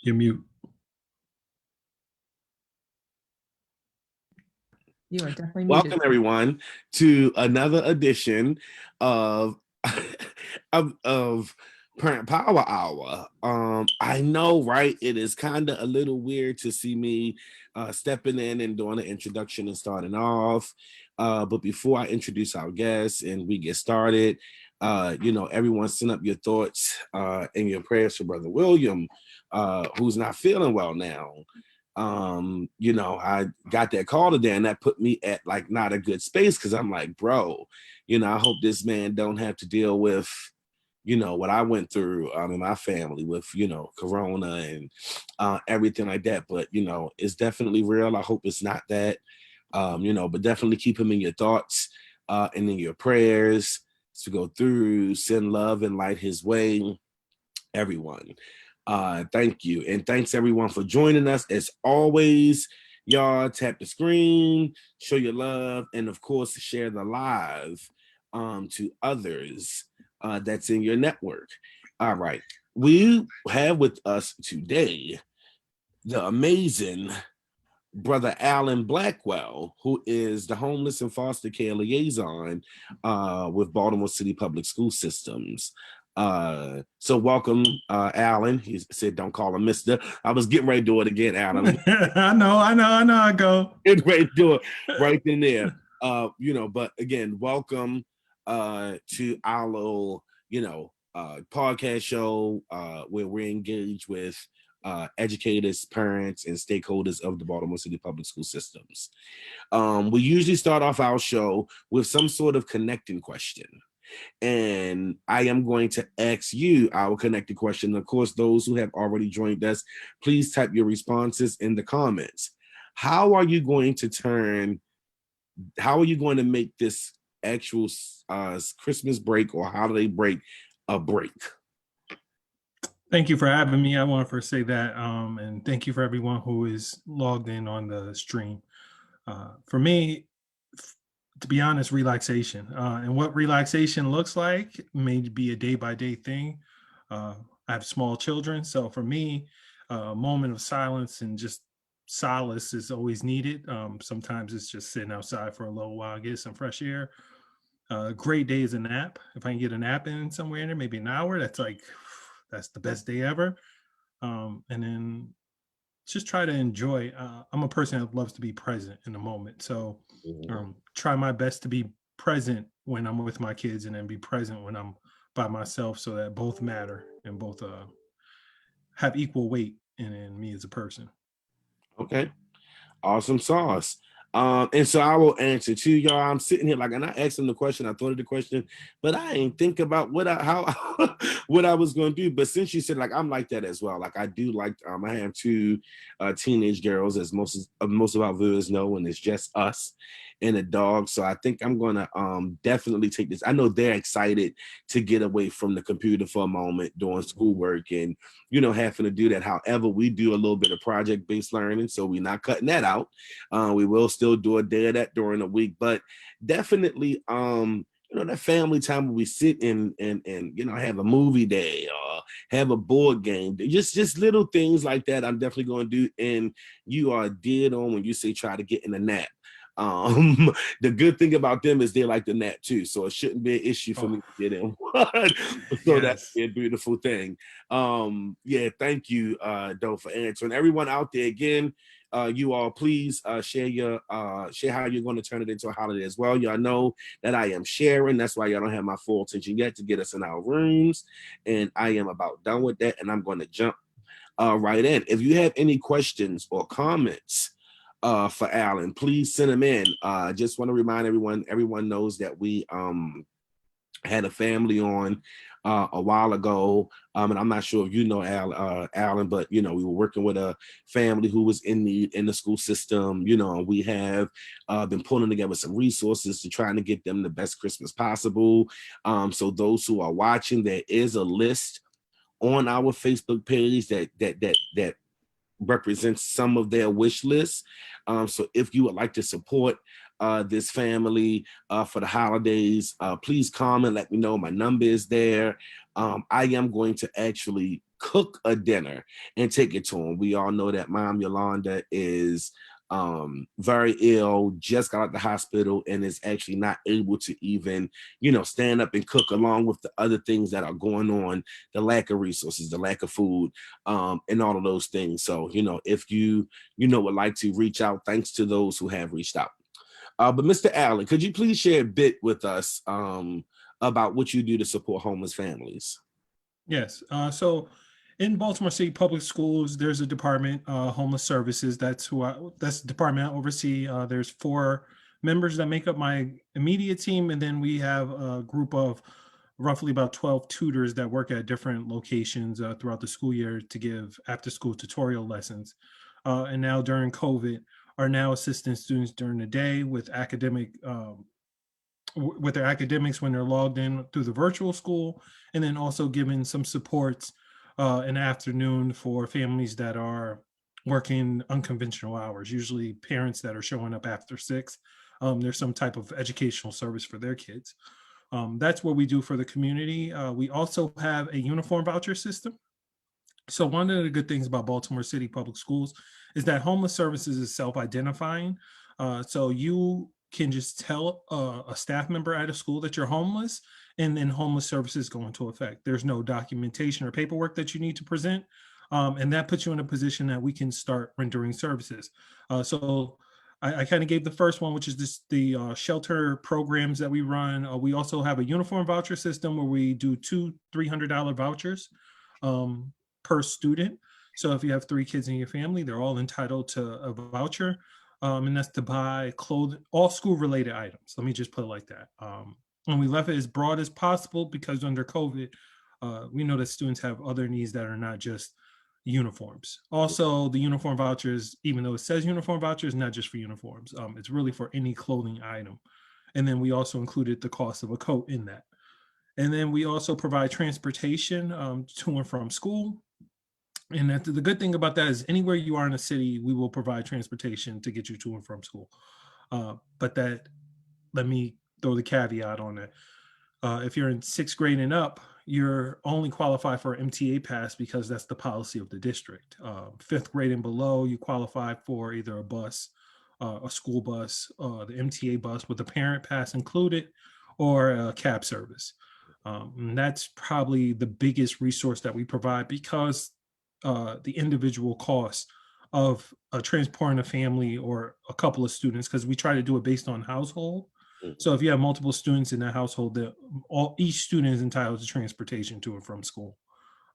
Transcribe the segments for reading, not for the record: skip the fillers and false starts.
You're mute. You are definitely muted. Welcome everyone to another edition of of Parent Power Hour. I know, right? It is kind of a little weird to see me stepping in and doing an introduction and starting off. But before I introduce our guests and we get started, everyone send up your thoughts and your prayers for Brother William, who's not feeling well now. I got that call today and that put me at like not a good space because I'm like, bro, I hope this man don't have to deal with what I went through in my family with corona and everything like that. But it's definitely real. I hope it's not that. But definitely keep him in your thoughts and in your prayers to go through, send love and light his way, everyone. Thank you. And thanks everyone for joining us. As always, y'all tap the screen, show your love, and of course, share the live to others that's in your network. All right. We have with us today the amazing Brother Alan Blackwell, who is the homeless and foster care liaison with Baltimore City Public School Systems. So welcome, Alan. He said, don't call him Mister. I was getting ready to do it again, Alan. I know. I go. Getting ready to do it right in there. But again, welcome to our little, podcast show where we're engaged with educators, parents, and stakeholders of the Baltimore City Public School Systems. We usually start off our show with some sort of connecting question. And I am going to ask you our connected question. Of course, those who have already joined us, please type your responses in the comments. How are you going to make this actual Christmas break or holiday break a break? Thank you for having me. I want to first say that, and thank you for everyone who is logged in on the stream. For me, to be honest, relaxation. And what relaxation looks like may be a day-by-day thing. I have small children, so for me, a moment of silence and just solace is always needed. Sometimes it's just sitting outside for a little while, get some fresh air. Great day is a nap. If I can get a nap in somewhere in there, maybe an hour, that's the best day ever. And then just try to enjoy. I'm a person that loves to be present in the moment. So try my best to be present when I'm with my kids and then be present when I'm by myself so that both matter and both have equal weight in me as a person. Okay. Awesome sauce. And so I will answer to y'all. I'm sitting here like, and I asked him the question. I thought of the question, but I ain't think about what I was going to do. But since you said like, I'm like that as well. Like I do like, I have two teenage girls, as most of our viewers know, and it's just us and a dog. So I think I'm going to definitely take this. I know they're excited to get away from the computer for a moment doing schoolwork and, having to do that. However, we do a little bit of project-based learning, so we're not cutting that out. We will still do a day of that during the week, but definitely, that family time where we sit and have a movie day or have a board game, just little things like that. I'm definitely going to do. And you are dead on when you say try to get in a nap. The good thing about them is they like the nap too, so it shouldn't be an issue for me to get in one. So yes. That's a beautiful thing. Thank you, Doe, for answering. Everyone out there, again, you all please share how you're going to turn it into a holiday as well. Y'all know that I am sharing. That's why y'all don't have my full attention yet to get us in our rooms. And I am about done with that, and I'm going to jump right in. If you have any questions or comments for Alan, please send them in. Just want to remind everyone knows that we had a family on a while ago, and I'm not sure if you know Alan, but we were working with a family who was in need in the school system. We have been pulling together some resources to trying to get them the best Christmas possible. So those who are watching, there is a list on our Facebook page that represents some of their wish lists. So if you would like to support this family for the holidays, please comment, let me know. My number is there. I am going to actually cook a dinner and take it to them. We all know that Mom Yolanda is very ill, just got out the hospital, and is actually not able to even, stand up and cook, along with the other things that are going on, the lack of resources, the lack of food, and all of those things. So, if you would like to reach out, thanks to those who have reached out. But Mr. Allen, could you please share a bit with us about what you do to support homeless families? Yes. So in Baltimore City Public Schools, there's a department, Homeless Services. That's that's the department I oversee. There's 4 members that make up my immediate team, and then we have a group of roughly about 12 tutors that work at different locations throughout the school year to give after-school tutorial lessons. And now during COVID, are now assisting students during the day with with their academics when they're logged in through the virtual school, and then also giving some supports in the afternoon for families that are working unconventional hours, usually parents that are showing up after 6. There's some type of educational service for their kids. That's what we do for the community. We also have a uniform voucher system. So one of the good things about Baltimore City Public Schools is that homeless services is self-identifying. So you can just tell a staff member at a school that you're homeless, and then homeless services go into effect. There's no documentation or paperwork that you need to present, and that puts you in a position that we can start rendering services. So I kind of gave the first one, which is the shelter programs that we run. We also have a uniform voucher system where we do 2 $300 vouchers. Per student. So if you have 3 kids in your family, they're all entitled to a voucher. And that's to buy clothing, all school related items. Let me just put it like that. And we left it as broad as possible because under COVID, we know that students have other needs that are not just uniforms. Also, the uniform vouchers, even though it says uniform vouchers, not just for uniforms. It's really for any clothing item. And then we also included the cost of a coat in that. And then we also provide transportation to and from school. And the good thing about that is anywhere you are in a city, we will provide transportation to get you to and from school. But let me throw the caveat on it. If you're in 6th grade and up, you're only qualified for MTA pass because that's the policy of the district. 5th grade and below, you qualify for either a bus, a school bus, the MTA bus with a parent pass included, or a cab service. And that's probably the biggest resource that we provide because the individual costs of transporting a family or a couple of students, because we try to do it based on household. So if you have multiple students in that household, each student is entitled to transportation to and from school.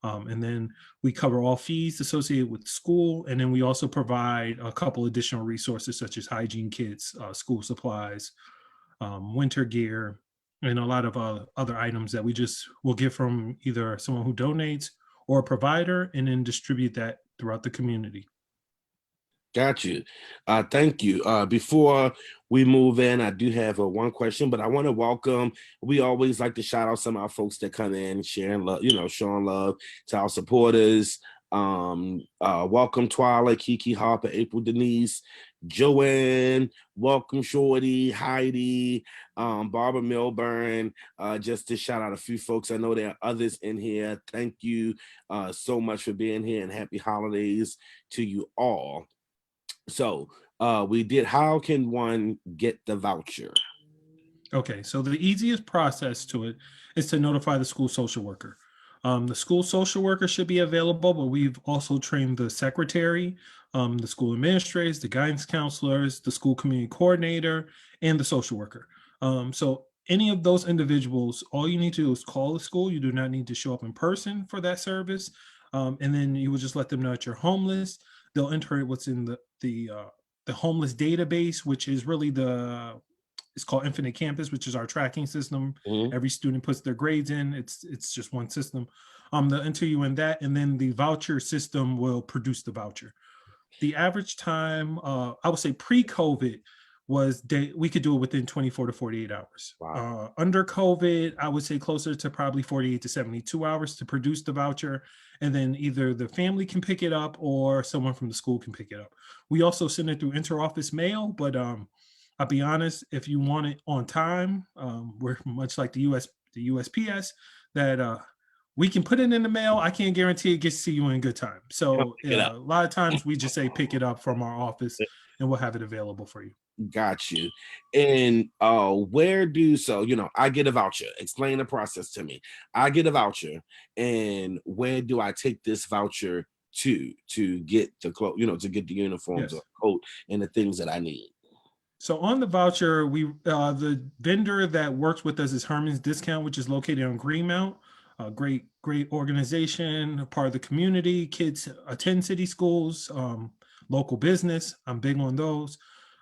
And then we cover all fees associated with school. And then we also provide a couple additional resources such as hygiene kits, school supplies, winter gear, and a lot of other items that we just will get from either someone who donates or a provider, and then distribute that throughout the community. Got you. Thank you. Before we move in, I do have one question, but I want to welcome. We always like to shout out some of our folks that come in, sharing love, showing love to our supporters. Welcome Twyla, Kiki Harper, April Denise, Joanne, welcome Shorty, Heidi, Barbara Milburn, just to shout out a few folks. I know there are others in here. Thank you so much for being here, and happy holidays to you all. So how can one get the voucher? Okay, so the easiest process to it is to notify the school social worker. The school social worker should be available, but we've also trained the secretary, the school administrators, the guidance counselors, the school community coordinator, and the social worker. So any of those individuals, all you need to do is call the school. You do not need to show up in person for that service. And then you will just let them know that you're homeless. They'll enter what's in the homeless database, which is really it's called Infinite Campus, which is our tracking system. Mhm. Every student puts their grades in. It's just one system. They'll enter you in that, and then the voucher system will produce the voucher. The average time, I would say pre-COVID, we could do it within 24 to 48 hours. Wow. Under COVID, I would say closer to probably 48 to 72 hours to produce the voucher. And then either the family can pick it up or someone from the school can pick it up. We also send it through interoffice mail, but I'll be honest, if you want it on time, we're much like the USPS, that we can put it in the mail. I can't guarantee it gets to you in good time. So pick it up. a lot of times we just say pick it up from our office and we'll have it available for you. Got you. And where do I get a voucher? Explain the process to me. I get a voucher, and where do I take this voucher to get the clothes, to get the uniforms Yes. or coat and the things that I need? So on the voucher, the vendor that works with us is Herman's Discount, which is located on Greenmount. A great organization, a part of the community. Kids attend city schools, local business. I'm big on those.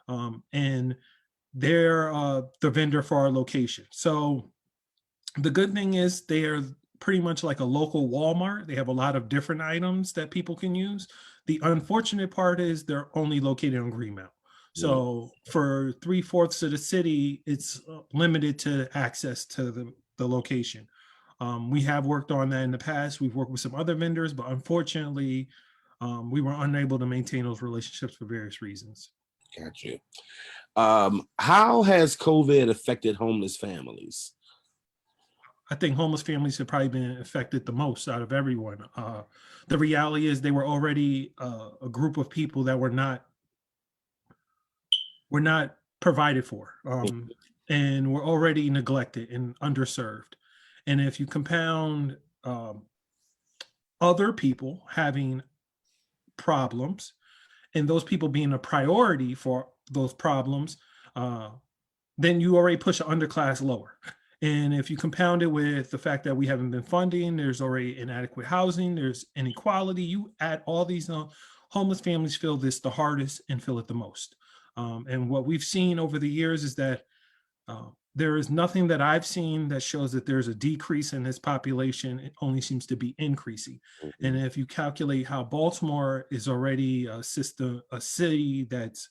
And they're the vendor for our location. So the good thing is they are pretty much like a local Walmart. They have a lot of different items that people can use. The unfortunate part is they're only located on Greenmount. So for 3/4 of the city, it's limited to access to the location. We have worked on that in the past. We've worked with some other vendors, but unfortunately, we were unable to maintain those relationships for various reasons. Got you. How has COVID affected homeless families? I think homeless families have probably been affected the most out of everyone. The reality is they were already a group of people that were not provided for, and were already neglected and underserved. And if you compound other people having problems and those people being a priority for those problems, then you already push an underclass lower. And if you compound it with the fact that we haven't been funding, there's already inadequate housing, there's inequality, you add all these, homeless families feel this the hardest and feel it the most. And what we've seen over the years is that there is nothing that I've seen that shows that there's a decrease in this population. It only seems to be increasing. And if you calculate how Baltimore is already a city that's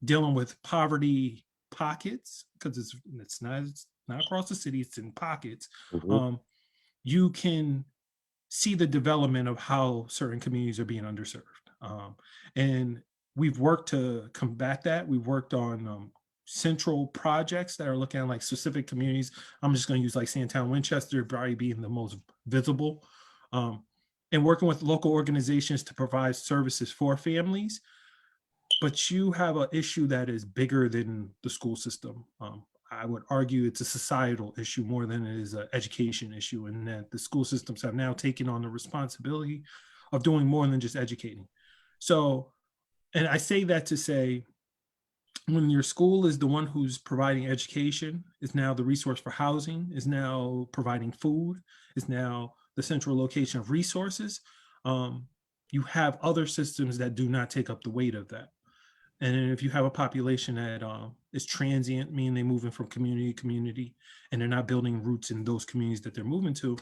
dealing with poverty pockets, because it's not across the city, it's in pockets. You can see the development of how certain communities are being underserved. And we've worked to combat that. We've worked on central projects that are looking at like specific communities. I'm just going to use like Sandtown, Winchester, probably being the most visible, and working with local organizations to provide services for families. But you have an issue that is bigger than the school system. I would argue it's a societal issue more than it is an education issue, and that the school systems have now taken on the responsibility of doing more than just educating. So, and I say that to say, when your school is the one who's providing education, is now the resource for housing, is now providing food, is now the central location of resources, you have other systems that do not take up the weight of that. And if you have a population that is transient, meaning they're moving from community to community, and they're not building roots in those communities that they're moving to,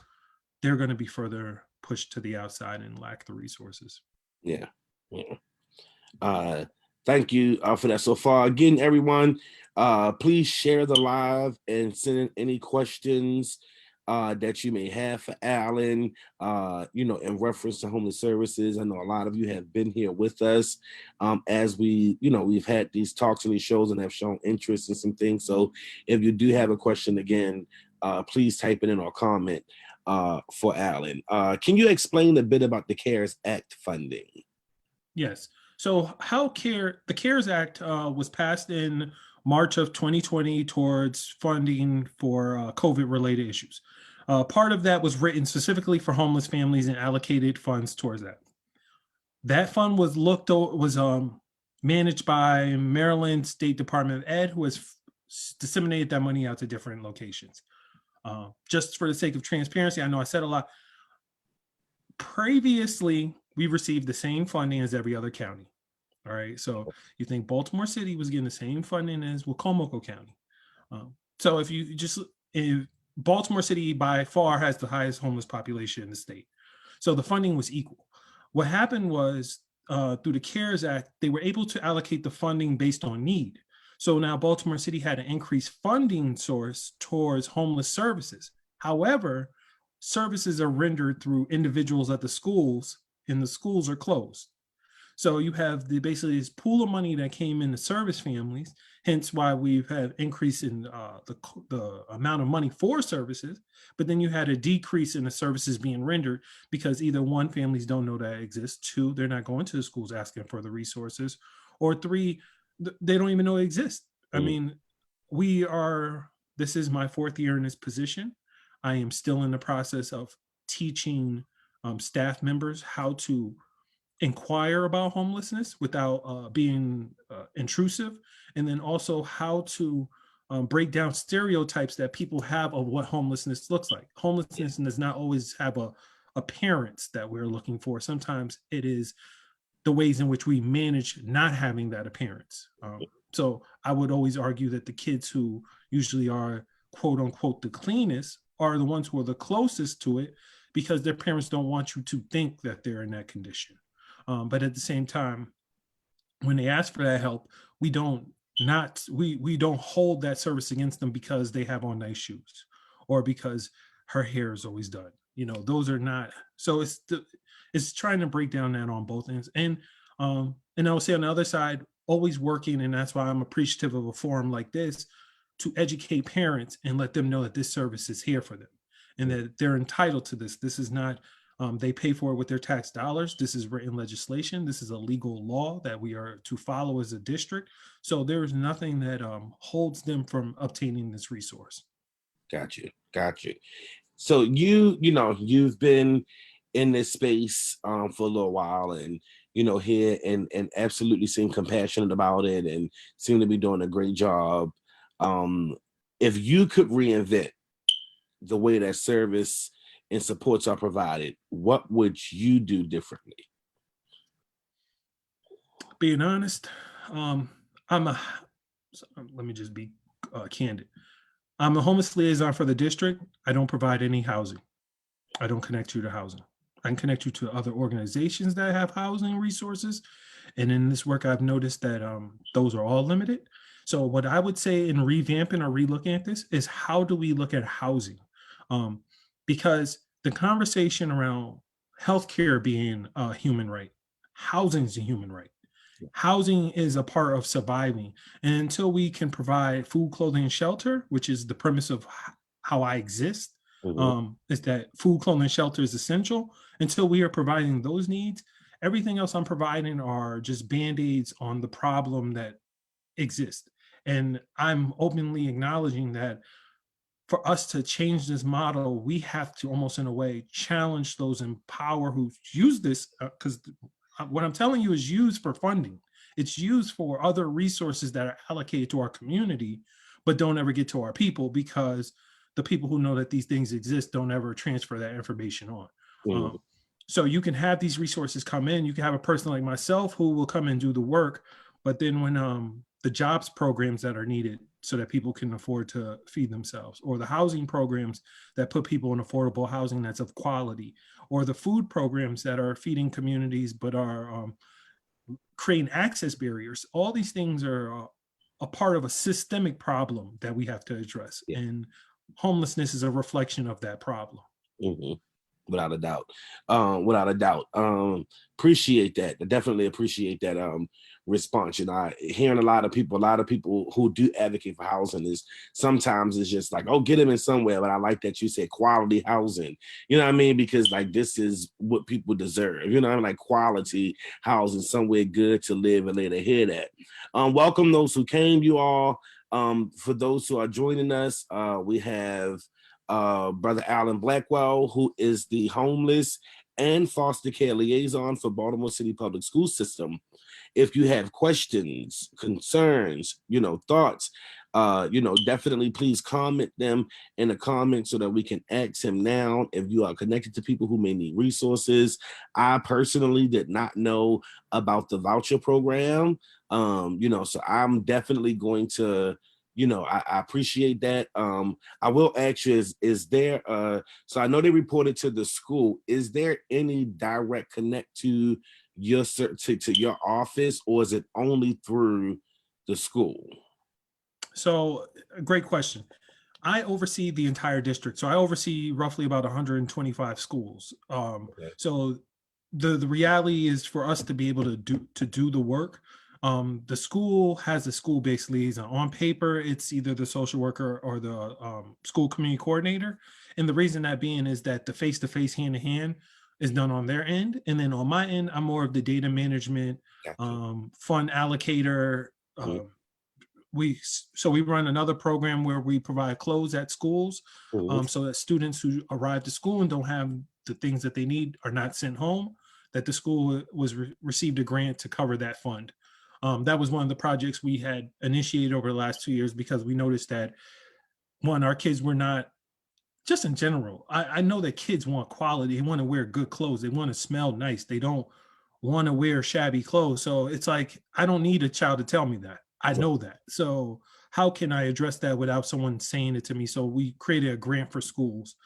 they're going to be further pushed to the outside and lack the resources. Yeah. Thank you for that so far. Again, everyone, please share the live and send in any questions that you may have for Alan, in reference to homeless services. I know a lot of you have been here with us as we've had these talks and these shows and have shown interest in some things. So if you do have a question, again, please type it in or comment for Alan. Can you explain a bit about the CARES Act funding? Yes. So the CARES Act was passed in March of 2020 towards funding for COVID-related issues. Part of that was written specifically for homeless families and allocated funds towards that. That fund was managed by Maryland State Department of Ed, who has disseminated that money out to different locations. Just for the sake of transparency, I know I said a lot. Previously, we received the same funding as every other county. All right. So you think Baltimore City was getting the same funding as Wacomico County. So if Baltimore City by far has the highest homeless population in the state. So the funding was equal. What happened was through the CARES Act, they were able to allocate the funding based on need. So now Baltimore City had an increased funding source towards homeless services. However, services are rendered through individuals at the schools, and the schools are closed. So you have basically this pool of money that came into service families, hence why we've had increase in the amount of money for services. But then you had a decrease in the services being rendered because either one, families don't know that exists; two, they're not going to the schools asking for the resources, or three, they don't even know it exists. I Mm. mean, we are. This is my 4th year in this position. I am still in the process of teaching staff members how to inquire about homelessness without being intrusive, and then also how to break down stereotypes that people have of what homelessness looks like. Homelessness does not always have a appearance that we're looking for. Sometimes it is the ways in which we manage not having that appearance. So I would always argue that the kids who usually are quote unquote the cleanest are the ones who are the closest to it, because their parents don't want you to think that they're in that condition. But at the same time, when they ask for that help, we don't not we don't hold that service against them because they have on nice shoes or because her hair is always done. Those are not. So it's trying to break down that on both ends. And I would say on the other side, always working, and that's why I'm appreciative of a forum like this, to educate parents and let them know that this service is here for them and that they're entitled to this. This is not they pay for it with their tax dollars. This is written legislation. This is a legal law that we are to follow as a district. So there is nothing that holds them from obtaining this resource. Got you. Got you. So you've been in this space for a little while, and here and absolutely seem compassionate about it and seem to be doing a great job. If you could reinvent the way that service and supports are provided, what would you do differently? Being honest, I'm a. Let me just be candid. I'm a homeless liaison for the district. I don't provide any housing. I don't connect you to housing. I can connect you to other organizations that have housing resources. And in this work, I've noticed that those are all limited. So what I would say in revamping or relooking at this is, how do we look at housing? Um, because the conversation around healthcare being a human right, housing is a human right. Housing is a part of surviving. And until we can provide food, clothing, and shelter, which is the premise of how I exist, Mhm. is that food, clothing, and shelter is essential. Until we are providing those needs, everything else I'm providing are just band-aids on the problem that exists. And I'm openly acknowledging that for us to change this model, we have to almost in a way challenge those in power who use this, because what I'm telling you is used for funding. It's used for other resources that are allocated to our community, but don't ever get to our people, because the people who know that these things exist don't ever transfer that information on. Mhm. Um, so you can have these resources come in. You can have a person like myself who will come and do the work, but then when the jobs programs that are needed so that people can afford to feed themselves, or the housing programs that put people in affordable housing that's of quality, or the food programs that are feeding communities but are creating access barriers. All these things are a part of a systemic problem that we have to address. Yeah. And homelessness is a reflection of that problem. Mhm. Without a doubt. Without a doubt. Appreciate that. I definitely appreciate that response. Hearing a lot of people who do advocate for housing is sometimes it's just like, oh, get them in somewhere. But I like that you said quality housing. You know what I mean? Because like this is what people deserve. You know what I mean? Like quality housing, somewhere good to live and lay their head at. Welcome those who came, you all. For those who are joining us, we have Brother Alan Blackwell, who is the homeless and foster care liaison for Baltimore City Public School System. If you have questions, concerns, thoughts, definitely please comment them in the comments so that we can ask him now. If you are connected to people who may need resources, I personally did not know about the voucher program. So I'm definitely going to, I appreciate that. I will ask you, is there so I know they reported to the school. Is there any direct connect to to your office, or is it only through the school? So, a great question. I oversee the entire district. So I oversee roughly about 125 schools. Okay. So the reality is for us to be able to do the work. The school has a school-based liaison. On paper, it's either the social worker or the school community coordinator. And the reason that being is that the face-to-face, hand-to-hand is done on their end. And then on my end, I'm more of the data management, Gotcha. fund allocator. Mhm. We run another program where we provide clothes at schools, Mhm. so that students who arrive to school and don't have the things that they need are not sent home, that the school received a grant to cover that fund. That was one of the projects we had initiated over the last 2 years because we noticed that, one, our kids were not, just in general, I know that kids want quality. They want to wear good clothes. They want to smell nice. They don't want to wear shabby clothes. So it's like, I don't need a child to tell me that. I know that. So how can I address that without someone saying it to me? So we created a grant for schools.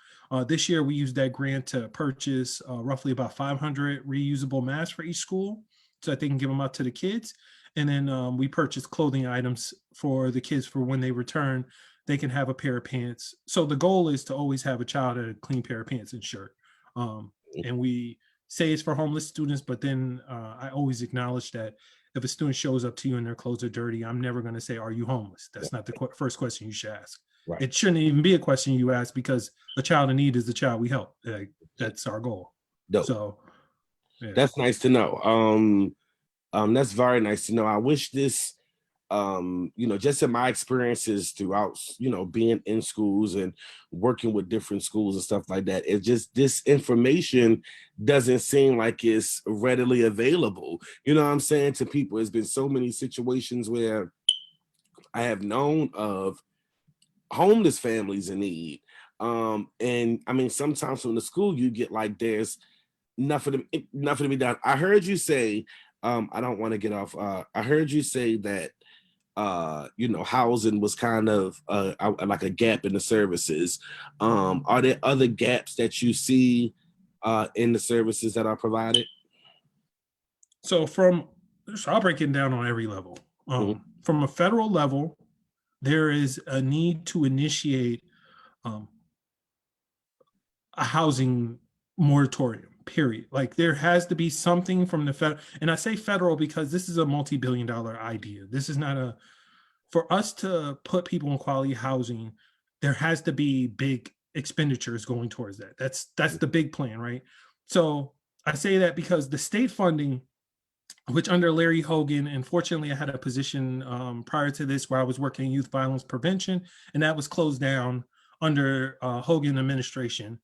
This year, we used that grant to purchase roughly about 500 reusable masks for each school so that they can give them out to the kids. And then we purchased clothing items for the kids for when they return, they can have a pair of pants. So the goal is to always have a child at a clean pair of pants and shirt. And we say it's for homeless students, but then I always acknowledge that if a student shows up to you and their clothes are dirty, I'm never going to say, "Are you homeless?" That's not the first question you should ask. Right. It shouldn't even be a question you ask because a child in need is the child we help. That's our goal. Dope. So, yeah. That's nice to know. That's very nice to know. I wish this, just in my experiences throughout, being in schools and working with different schools and stuff like that, it just, this information doesn't seem like it's readily available. You know what I'm saying? To people, there's been so many situations where I have known of homeless families in need. And I mean, sometimes from the school, you get like, there's nothing to be done. I heard you say, I don't want to get off. I heard you say that housing was kind of like a gap in the services. Are there other gaps that you see in the services that are provided? So I'll break it down on every level. Mhm. From a federal level, there is a need to initiate um, a housing moratorium, period. Like there has to be something from the federal, and I say federal because this is a multi-billion-dollar idea. This is not for us to put people in quality housing, there has to be big expenditures going towards that. That's the big plan, right? So I say that because the state funding, which under Larry Hogan, and fortunately I had a position prior to this where I was working in youth violence prevention, and that was closed down under Hogan administration.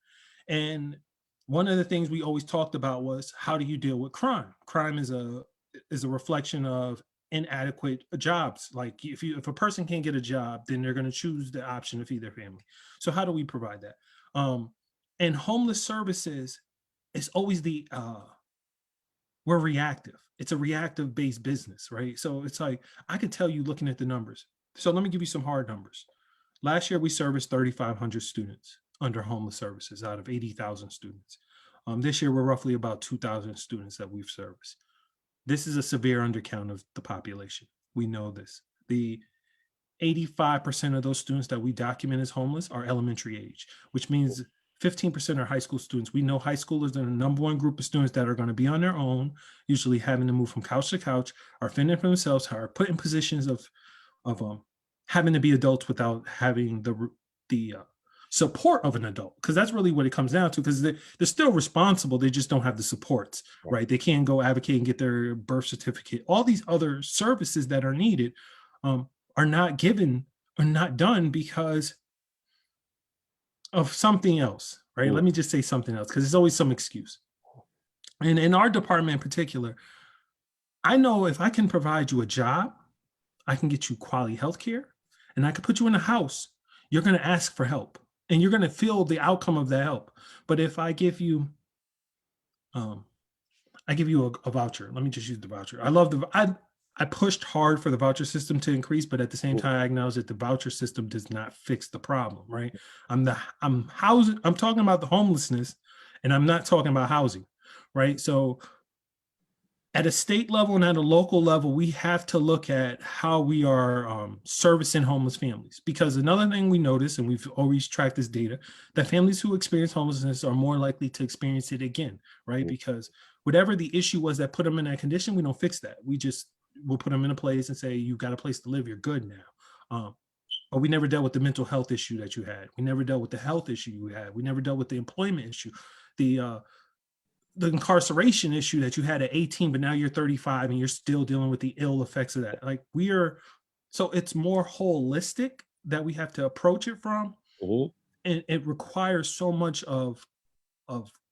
And one of the things we always talked about was, how do you deal with crime? Crime is a reflection of inadequate jobs. Like if a person can't get a job, then they're going to choose the option to feed their family. So how do we provide that? And homeless services is always we're reactive. It's a reactive based business, right? So it's like, I could tell you looking at the numbers. So let me give you some hard numbers. Last year, we serviced 3,500 students under homeless services out of 80,000 students. This year, we're roughly about 2,000 students that we've serviced. This is a severe undercount of the population. We know this. The 85% of those students that we document as homeless are elementary age, which means 15% are high school students. We know high schoolers are the number one group of students that are going to be on their own, usually having to move from couch to couch, are fending for themselves, are put in positions of having to be adults without having the support of an adult, because that's really what it comes down to. Because they're still responsible, they just don't have the supports, right? They can't go advocate and get their birth certificate. All these other services that are needed are not given or not done because of something else, right? Mm. Let me just say something else because there's always some excuse. And in our department in particular, I know if I can provide you a job, I can get you quality health care, and I can put you in a house, you're going to ask for help and you're going to feel the outcome of that help. But if um, I give you a voucher, let me just use the voucher. I pushed hard for the voucher system to increase, but at the same time, I acknowledge that the voucher system does not fix the problem, right? I'm talking about the homelessness, and I'm not talking about housing, right? So at a state level and at a local level, we have to look at how we are servicing homeless families. Because another thing we notice, and we've always tracked this data, that families who experience homelessness are more likely to experience it again, right? Because whatever the issue was that put them in that condition, we don't fix that. We'll put them in a place and say, you've got a place to live, you're good now. But we never dealt with the mental health issue that you had. We never dealt with the health issue you had. We never dealt with the employment issue, the incarceration issue that you had at 18, but now you're 35 and you're still dealing with the ill effects of that. Like so it's more holistic that we have to approach it from. And it requires so much of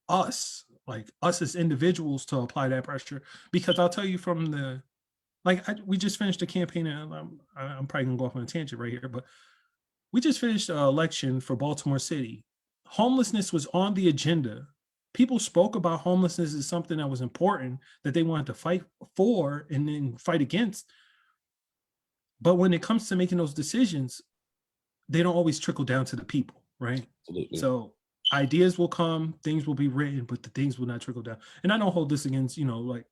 us, like us as individuals, to apply that pressure. Because I'll tell you we just finished a campaign, and I'm probably gonna go off on a tangent right here, but we just finished an election for Baltimore City. Homelessness was on the agenda. People spoke about homelessness as something that was important, that they wanted to fight for and then fight against. But when it comes to making those decisions, they don't always trickle down to the people, right? Absolutely. So ideas will come, things will be written, but the things will not trickle down. And I don't hold this against, like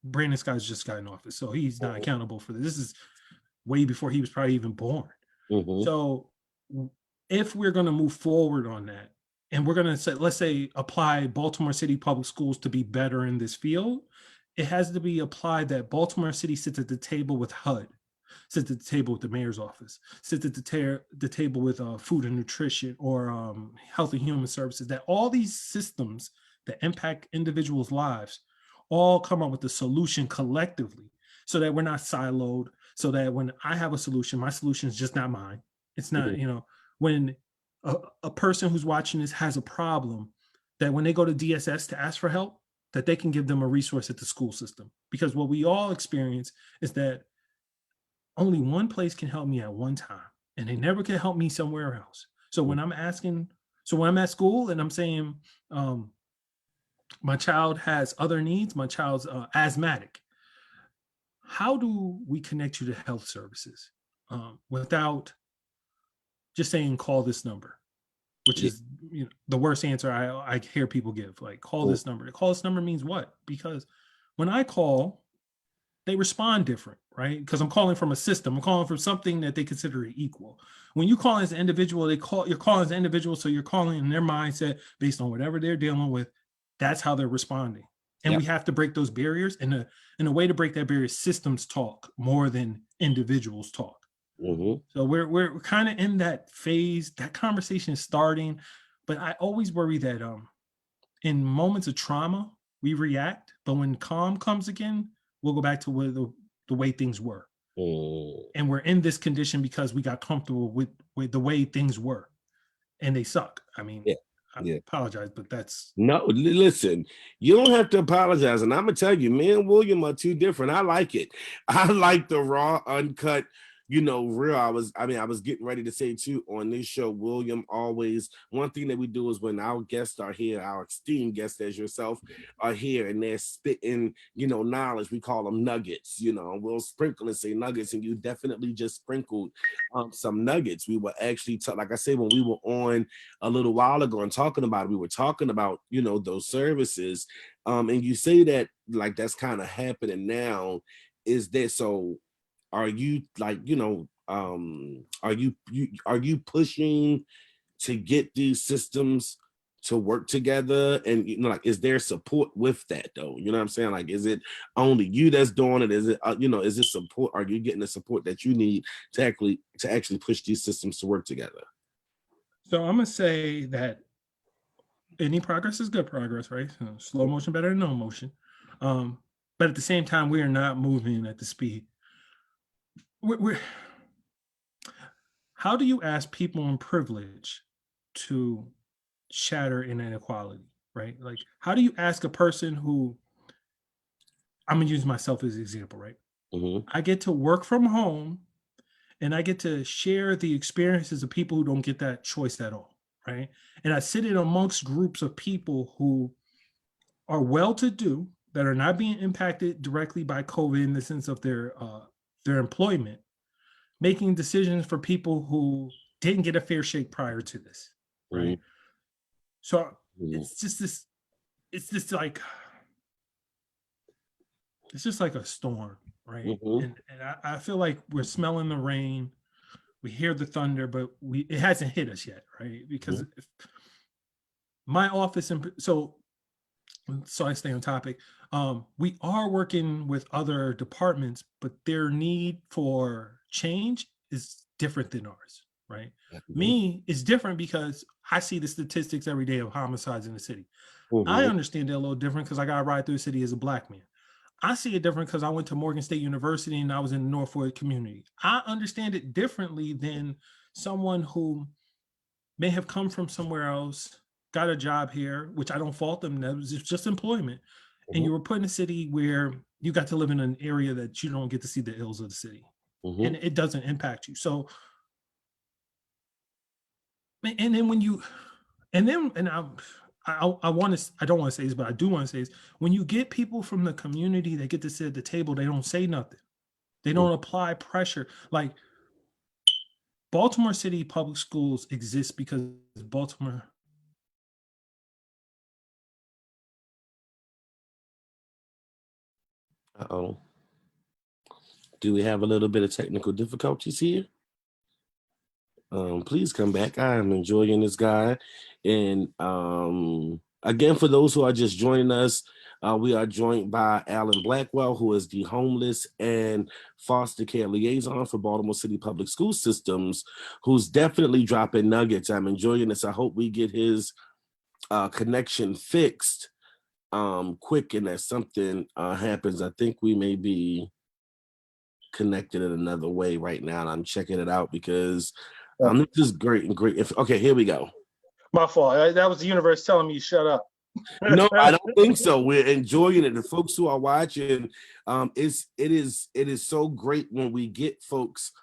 Brandon Scott's just got in office, so he's not accountable for this. This is way before he was probably even born. So if we're going to move forward on that, and we're going to say, let's say, apply Baltimore City Public Schools to be better in this field, it has to be applied that Baltimore City sits at the table with HUD, sits at the table with the mayor's office, sits at the table with food and nutrition, or health and human services, that all these systems that impact individuals' lives all come up with a solution collectively, so that we're not siloed, so that when I have a solution, my solution is just not mine. It's not, when a person who's watching this has a problem, that when they go to DSS to ask for help, that they can give them a resource at the school system. Because what we all experience is that only one place can help me at one time, and they never can help me somewhere else. So when I'm at school and I'm saying, my child has other needs, my child's asthmatic, how do we connect you to health services without just saying, call this number, which is the worst answer I hear people give, like, call this number. Call this number means what? Because when I call, they respond different, right? Because I'm calling from a system. I'm calling from something that they consider equal. When you call as an individual, you're calling as an individual, so you're calling in their mindset based on whatever they're dealing with. That's how they're responding. And we have to break those barriers. And a way to break that barrier is systems talk more than individuals talk. So we're kind of in that phase. That conversation is starting, but I always worry that in moments of trauma we react, but when calm comes again, we'll go back to the way things were. And we're in this condition because we got comfortable with the way things were, and they suck. I mean, I apologize, but that's listen, you don't have to apologize. And I'm gonna tell you, me and William are two different. I like it. I like the raw, uncut, real. I was getting ready to say too, on this show, William, always one thing that we do is when our guests are here, our esteemed guests as yourself are here, and they're spitting, knowledge, we call them nuggets, we'll sprinkle and say nuggets, and you definitely just sprinkled some nuggets. We were actually, like I said, when we were on a little while ago and talking about it, we were talking about, those services, and you say that like that's kind of happening now. Is that so? Are you like, are you pushing to get these systems to work together? And like, is there support with that though? You know what I'm saying? Like, is it only you that's doing it? Is it is it support? Are you getting the support that you need to actually push these systems to work together? So I'm gonna say that any progress is good progress, right? So slow motion better than no motion. But at the same time, we are not moving at the speed. How do you ask people in privilege to shatter inequality, right? Like, how do you ask a person who, I'm gonna use myself as an example, right? I get to work from home and I get to share the experiences of people who don't get that choice at all, right? And I sit in amongst groups of people who are well-to-do, that are not being impacted directly by COVID in the sense of their employment, making decisions for people who didn't get a fair shake prior to this, right? So it's just like a storm, right? And I feel like we're smelling the rain, we hear the thunder, but it hasn't hit us yet, right? Because if my office, so so I stay on topic. We are working with other departments, but their need for change is different than ours, right? Mhm. Me is different because I see the statistics every day of homicides in the city. I Mhm. understand they're a little different because I got to ride through the city as a Black man. I see it different because I went to Morgan State University and I was in the Northwood community. I understand it differently than someone who may have come from somewhere else, got a job here, which I don't fault them. That was just employment. And Mhm. you were put in a city where you got to live in an area that you don't get to see the ills of the city. And Mhm. it doesn't impact you. So, and then when you, and then, and I want to, I don't want to say this, but I do want to say this. When you get people from the community that get to sit at the table, they don't say nothing. They Mhm. don't apply pressure. Like Baltimore City public schools exist because Baltimore. Uh-oh. Do we have a little bit of technical difficulties here? Please come back. I am enjoying this guy. And again, for those who are just joining us, we are joined by Alan Blackwell, who is the homeless and foster care liaison for Baltimore City Public School Systems, who's definitely dropping nuggets. I'm enjoying this. I hope we get his connection fixed quick and that something happens. I think we may be connected in another way right now, and I'm checking it out because this is great and great. Okay, here we go. My fault. That was the universe telling me to shut up. No, I don't think so. We're enjoying it. The folks who are watching, it is so great when we get folks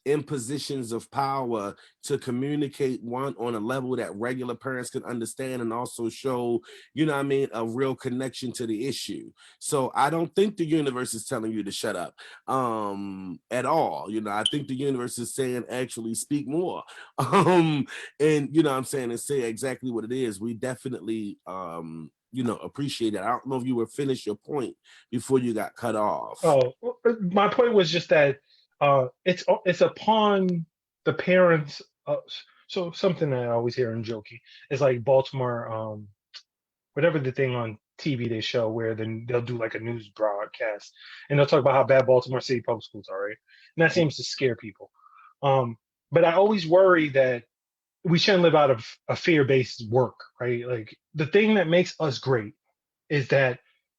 in positions of power to communicate one on a level that regular parents can understand and also show, you know what I mean, a real connection to the issue. So I don't think the universe is telling you to shut up at all. You know, I think the universe is saying actually speak more. And you know what I'm saying, and say exactly what it is. We definitely appreciate it. I don't know if you were finished your point before you got cut off. Oh, my point was just that it's upon the parents. So something that I always hear in jokey is like Baltimore, whatever the thing on TV they show where then they'll do like a news broadcast and they'll talk about how bad Baltimore City public schools are, right? And that seems to scare people. Um, but I always worry that we shouldn't live out of a fear-based work, right? Like the thing that makes us great is that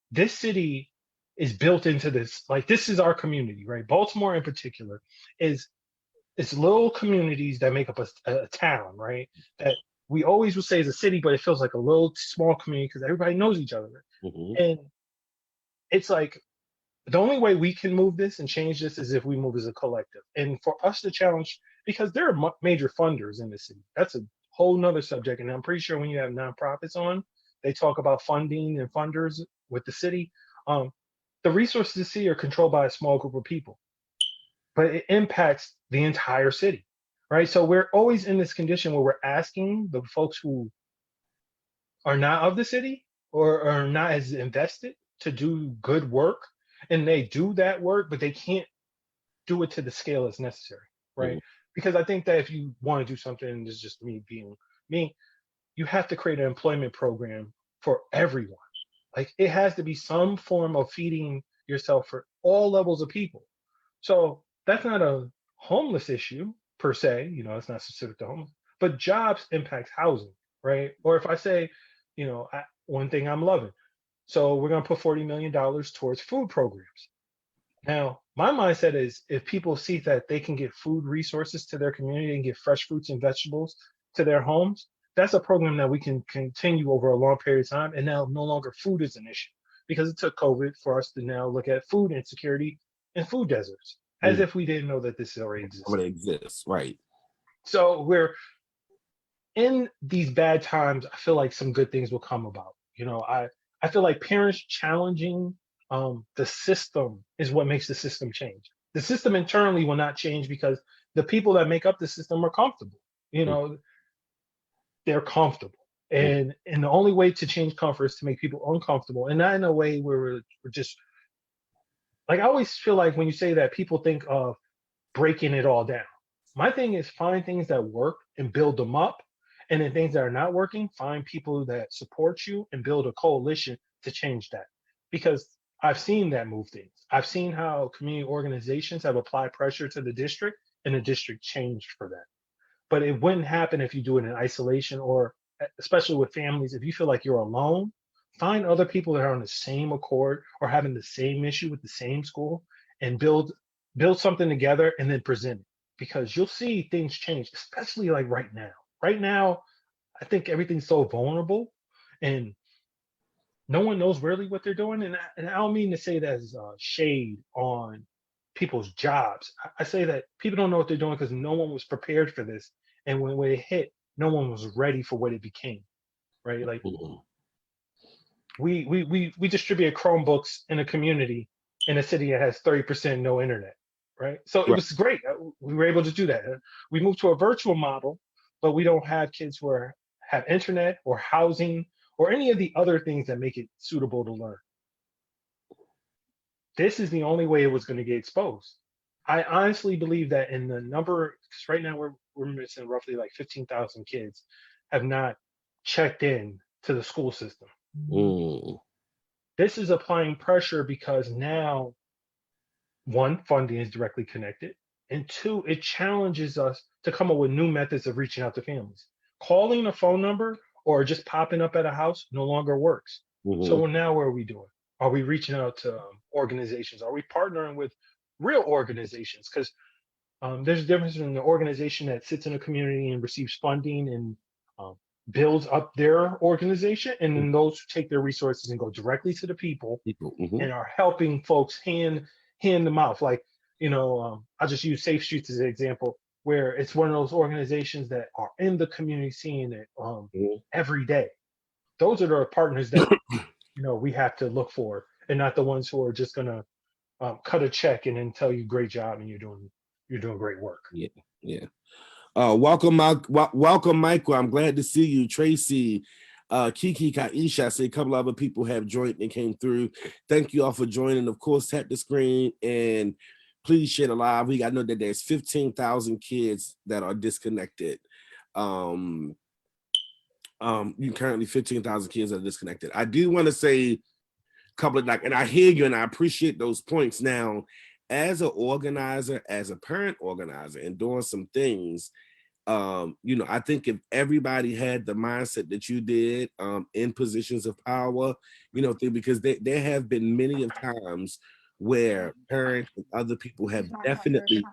this city is built into this. Like this is our community, right? Baltimore in particular is it's little communities that make up a town, right? That we always would say is a city, but it feels like a little small community because everybody knows each other. Mhm. And it's like the only way we can move this and change this is if we move as a collective. And for us to challenge, because there are major funders in the city. That's a whole nother subject. And I'm pretty sure when you have nonprofits on, they talk about funding and funders with the city. Um, the resources of the city are controlled by a small group of people, but it impacts the entire city, right? So we're always in this condition where we're asking the folks who are not of the city or are not as invested to do good work, and they do that work, but they can't do it to the scale that's necessary, right? Mhm. Because I think that if you want to do something, this is just me being me, you have to create an employment program for everyone. Like it has to be some form of feeding yourself for all levels of people. So that's not a homeless issue per se, it's not specific to homeless, but jobs impact housing, right? Or if I say, one thing I'm loving, so we're going to put $40 million towards food programs. Now, my mindset is if people see that they can get food resources to their community and get fresh fruits and vegetables to their homes, that's a program that we can continue over a long period of time. And now no longer food is an issue because it took COVID for us to now look at food insecurity and food deserts as Mhm. if we didn't know that this already existed. Already exists, right? So we're in these bad times, I feel like some good things will come about. I feel like parents challenging the system is what makes the system change. The system internally will not change because the people that make up the system are comfortable. You Mhm. know, they're comfortable. Mhm. And the only way to change comfort is to make people uncomfortable, and not in a way where we're just like I always feel like when you say that, people think of breaking it all down. My thing is find things that work and build them up. And then things that are not working, find people that support you and build a coalition to change that, because I've seen that move things. I've seen how community organizations have applied pressure to the district, and the district changed for that. But it wouldn't happen if you do it in isolation, or especially with families. If you feel like you're alone, find other people that are on the same accord or having the same issue with the same school, and build something together and then present it, because you'll see things change, especially like right now. Right now, I think everything's so vulnerable, and no one knows really what they're doing. And I don't mean to say that as shade on people's jobs. I say that people don't know what they're doing because no one was prepared for this. And when it hit, no one was ready for what it became, right? Like we distribute Chromebooks in a community in a city that has 30% no internet, right? So it Right. was great. We were able to do that. We moved to a virtual model, but we don't have kids who have internet or housing or any of the other things that make it suitable to learn. This is the only way it was going to get exposed. I honestly believe that in the number, because right now we're missing roughly like 15,000 kids have not checked in to the school system. Mm. This is applying pressure because now, one, funding is directly connected, and two, it challenges us to come up with new methods of reaching out to families. Calling a phone number or just popping up at a house no longer works. So now what are we doing? Are we reaching out to organizations? Are we partnering with real organizations? Because there's a difference in the organization that sits in a community and receives funding and um, builds up their organization, and then those who take their resources and go directly to the people People. and are helping folks hand them out. Like, I'll just use Safe Streets as an example, where it's one of those organizations that are in the community seeing it every day. Those are the partners that we have to look for, and not the ones who are just gonna cut a check and then tell you great job and you're doing great work. Yeah, yeah. Welcome, welcome, Michael. I'm glad to see you, Tracy. Kiki, Kaisha. I see a couple other people have joined and came through. Thank you all for joining. Of course, tap the screen and please share the live. I know that there's 15,000 kids that are disconnected. You currently 15,000 kids are disconnected. I do want to say a couple of and I hear you and I appreciate those points. Now, as an organizer, as a parent organizer, and doing some things, I think if everybody had the mindset that you did in positions of power, because there have been many of times where parents and other people have definitely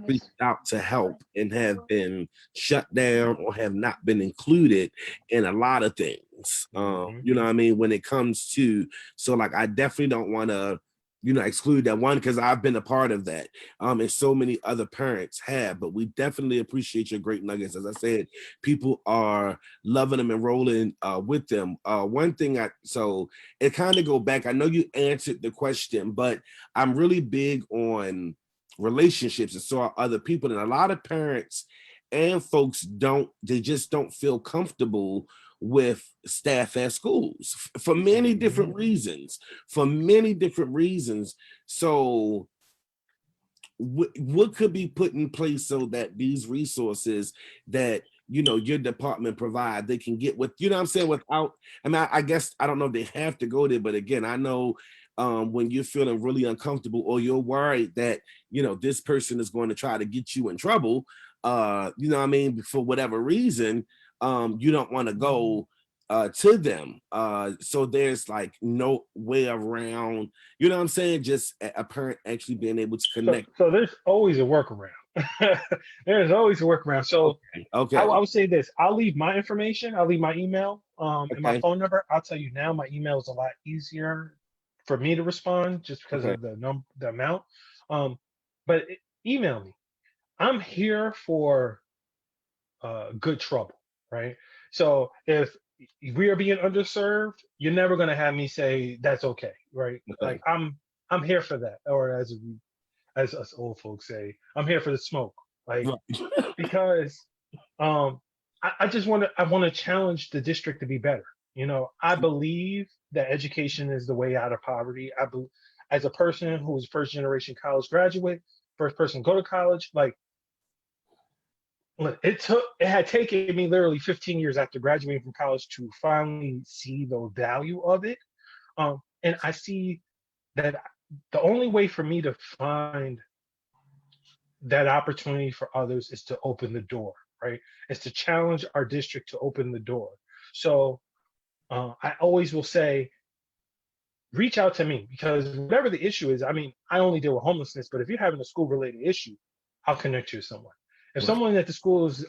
reached out to help and have been shut down or have not been included in a lot of things. You know what I mean? When it comes to, so like, I definitely don't want to, exclude that one, because I've been a part of that. And so many other parents have, but we definitely appreciate your great nuggets. As I said, people are loving them and rolling with them. One thing so it kind of go back, I know you answered the question, but I'm really big on relationships, and so are other people. And a lot of parents and folks just don't feel comfortable with staff at schools for many different reasons. So what could be put in place so that these resources that your department provide, they can get with, what I'm saying, without, I guess, I don't know if they have to go there, but again, I know when you're feeling really uncomfortable or you're worried that this person is going to try to get you in trouble, for whatever reason, you don't want to go to them. So there's like no way around, what I'm saying, just a parent actually being able to connect. So there's always a workaround. There's always a workaround. So okay. I would say this. I'll leave my information. I'll leave my email and my phone number. I'll tell you now, my email is a lot easier for me to respond just because of the amount. But email me. I'm here for good trouble, right? So if we are being underserved, you're never going to have me say that's okay, right? Like I'm here for that, or as us old folks say, I'm here for the smoke, like because I just want to challenge the district to be better. I believe that education is the way out of poverty. As a person who was first generation college graduate, first person to go to college, like it had taken me literally 15 years after graduating from college to finally see the value of it. And I see that the only way for me to find that opportunity for others is to open the door, right? Is to challenge our district to open the door. So I always will say, reach out to me, because whatever the issue is, I mean, I only deal with homelessness, but if you're having a school related issue, I'll connect you to someone. If Right. someone at the school is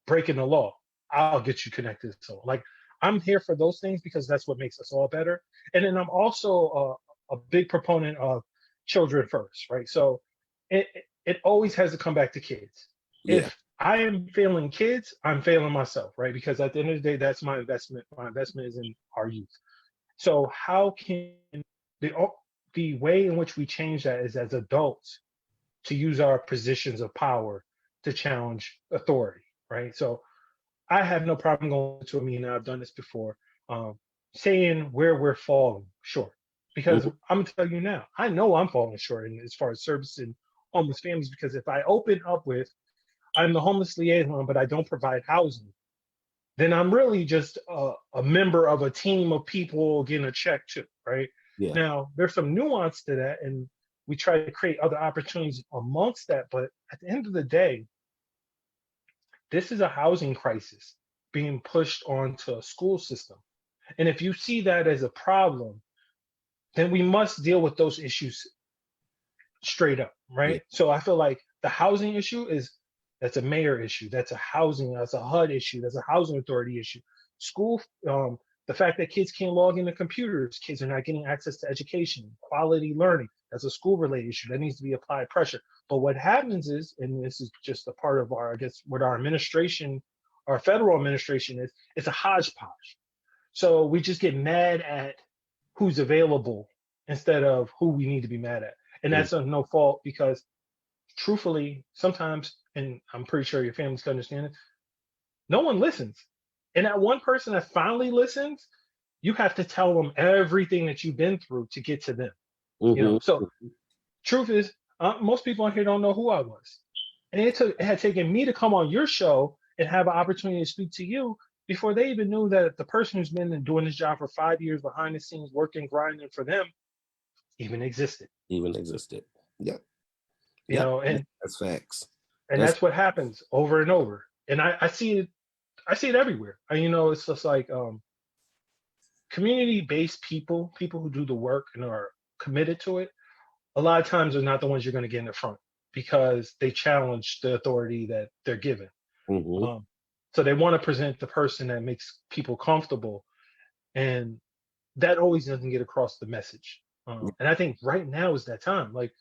breaking the law, I'll get you connected to someone. Like, I'm here for those things because that's what makes us all better. And then I'm also a big proponent of children first, right? So it always has to come back to kids. Yeah. If I am failing kids, I'm failing myself, right? Because at the end of the day, that's my investment. My investment is in our youth. So how can the way in which we change that is as adults to use our positions of power to challenge authority, right? So I have no problem going to a meeting. I've done this before, saying where we're falling short, because Mhm. I'm gonna tell you now, I know I'm falling short in as far as servicing homeless families. Because if I open up with, I'm the homeless liaison, but I don't provide housing, then I'm really just a member of a team of people getting a check too, right? Yeah. Now, there's some nuance to that, and we try to create other opportunities amongst that. But at the end of the day, this is a housing crisis being pushed onto a school system. And if you see that as a problem, then we must deal with those issues straight up, Yeah. right? So I feel like the housing issue that's a mayor issue, that's a housing, that's a HUD issue, that's a housing authority issue. School, the fact that kids can't log into computers, kids are not getting access to education, quality learning, that's a school related issue that needs to be applied pressure. But what happens is, and this is just a part of our, I guess, what our administration, our federal administration is, it's a hodgepodge. So we just get mad at who's available instead of who we need to be mad at. And that's no fault, because truthfully, sometimes, and I'm pretty sure your families can understand it, no one listens. And that one person that finally listens, you have to tell them everything that you've been through to get to them. Mhm. So truth is, most people on here don't know who I was. And it had taken me to come on your show and have an opportunity to speak to you before they even knew that the person who's been doing this job for 5 years behind the scenes, working, grinding for them, even existed. Even existed. Yep. You Yep. know, and That's facts. that's what happens over and over. And I see it, I see it everywhere. And, it's just like community-based people who do the work and are committed to it, a lot of times are not the ones you're going to get in the front, because they challenge the authority that they're given. Mhm. So they want to present the person that makes people comfortable, and that always doesn't get across the message. And I think right now is that time. Like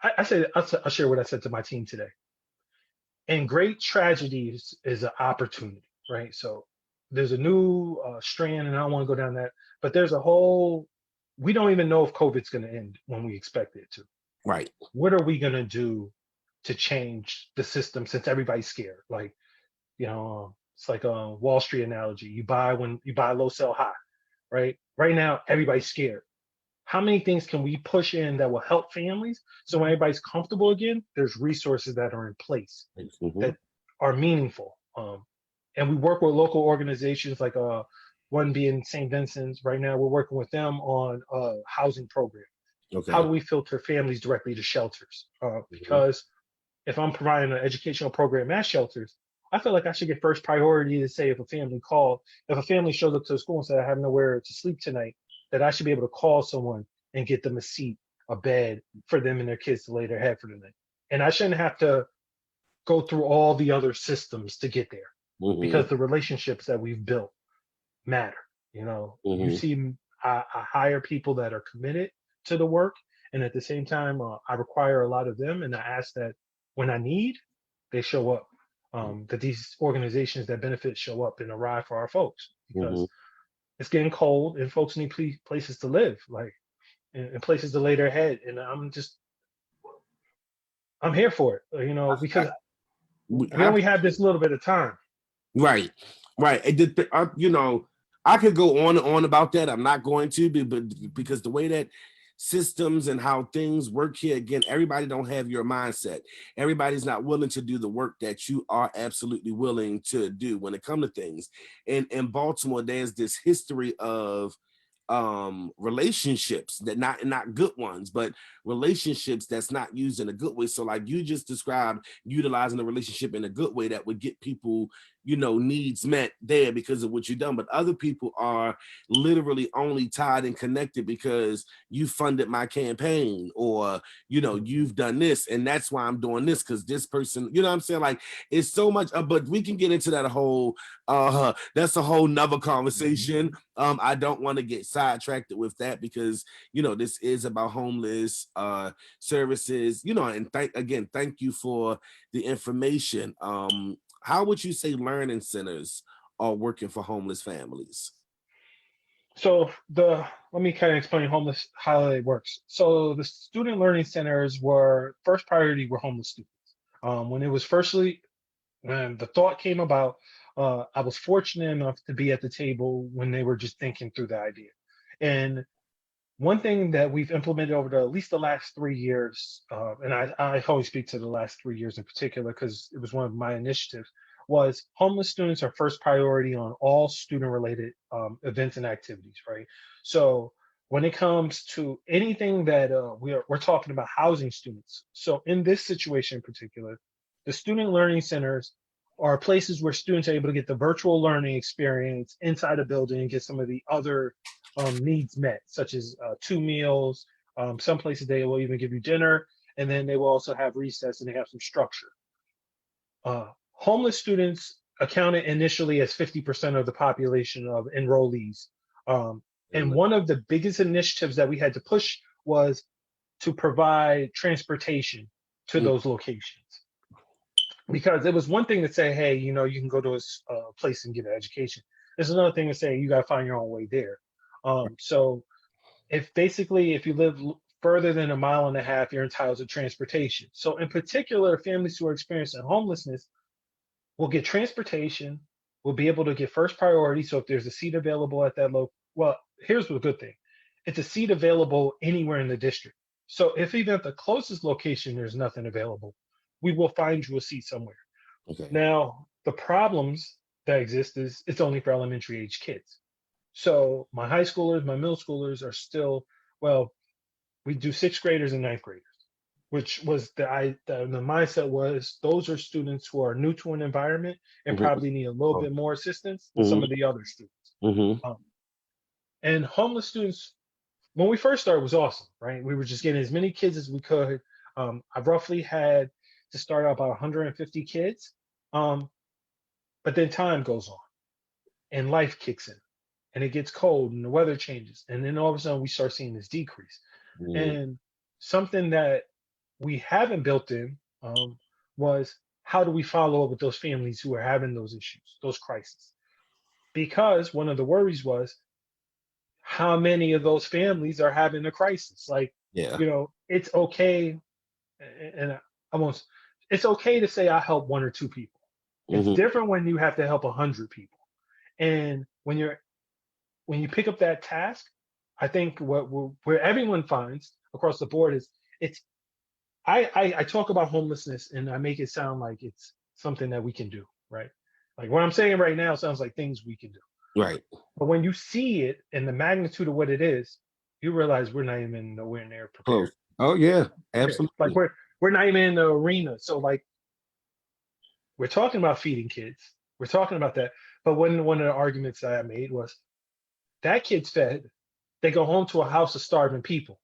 I'll share what I said to my team today. And great tragedies is an opportunity, right? So there's a new strand, and I don't want to go down that, but there's a whole. We don't even know if COVID's going to end when we expect it to. Right. What are we going to do to change the system, since everybody's scared? Like, it's like a Wall Street analogy. You buy low, sell high, right? Right now, everybody's scared. How many things can we push in that will help families, so when everybody's comfortable again, there's resources that are in place Mhm. that are meaningful? And we work with local organizations, like one being St. Vincent's. Right now, we're working with them on a housing program. Okay. How do we filter families directly to shelters? Because if I'm providing an educational program at shelters, I feel like I should get first priority to say, if a family shows up to the school and says, I have nowhere to sleep tonight, that I should be able to call someone and get them a seat, a bed for them and their kids to lay their head for the night. And I shouldn't have to go through all the other systems to get there, Mhm. because the relationships that we've built matter. You Mhm. see, I hire people that are committed to the work, and at the same time, I require a lot of them, and I ask that when I need, they show up. That these organizations that benefit show up and arrive for our folks, because Mhm. it's getting cold and folks need places to live, like, and places to lay their head. And I'm here for it, because we I only have this little bit of time. Right, right. I could go on and on about that. I'm not going to, but because the way that systems and how things work here, again, everybody don't have your mindset. Everybody's not willing to do the work that you are absolutely willing to do when it comes to things. And in Baltimore, there's this history of relationships that not good ones, but relationships that's not used in a good way. So like you just described, utilizing a relationship in a good way that would get people, you know, needs met there because of what you've done. But other people are literally only tied and connected because you funded my campaign, or, you know, you've done this and that's why I'm doing this because this person, you know what I'm saying? Like it's so much, but we can get into that whole, that's a whole nother conversation. I don't want to get sidetracked with that because, you know, this is about homeless services, you know, and thank you for the information. How would you say learning centers are working for homeless families? So let me kind of explain homeless how it works. So the student learning centers were first priority were homeless students. When it was when the thought came about, I was fortunate enough to be at the table when they were just thinking through the idea. And one thing that we've implemented over at least the last 3 years, and I always speak to the last 3 years in particular because it was one of my initiatives, was homeless students are first priority on all student-related events and activities, right? So when it comes to anything that we're talking about housing students. So in this situation in particular, the student learning centers are places where students are able to get the virtual learning experience inside a building and get some of the other needs met, such as 2 meals. Some places they will even give you dinner, and then they will also have recess and they have some structure. Homeless students accounted initially as 50% of the population of enrollees. And one of the biggest initiatives that we had to push was to provide transportation to those locations. Because it was one thing to say, hey, you know, you can go to a place and get an education. There's another thing to say, you got to find your own way there. So if you live further than 1.5 miles, you're entitled to transportation. So in particular, families who are experiencing homelessness will get transportation, will be able to get first priority. So if there's a seat available at that well, here's the good thing. It's a seat available anywhere in the district. So if even at the closest location, there's nothing available, we will find you a seat somewhere. Okay. Now, the problems that exist is it's only for elementary age kids. So my high schoolers, my middle schoolers are still, well, we do 6th graders and 9th graders, which was the mindset was those are students who are new to an environment and probably need a little bit more assistance than some of the other students. And homeless students, when we first started, was awesome, right? We were just getting as many kids as we could. I roughly had to start out about 150 kids, but then time goes on and life kicks in and it gets cold and the weather changes. And then all of a sudden we start seeing this decrease. And something that we haven't built in was how do we follow up with those families who are having those issues, those crises? Because one of the worries was how many of those families are having a crisis. Like, you know, it's okay. And I won't, it's okay to say I help 1 or 2 people. It's different when you have to help 100 people. And when you pick up that task, I think where everyone finds across the board is I talk about homelessness and I make it sound like it's something that we can do, right? Like what I'm saying right now sounds like things we can do. Right. But when you see it and the magnitude of what it is, you realize we're not even nowhere near prepared. Close. Oh yeah, absolutely. Like we're not even in the arena. So like we're talking about feeding kids. We're talking about that. But one of the arguments that I made was that kid's fed. They go home to a house of starving people.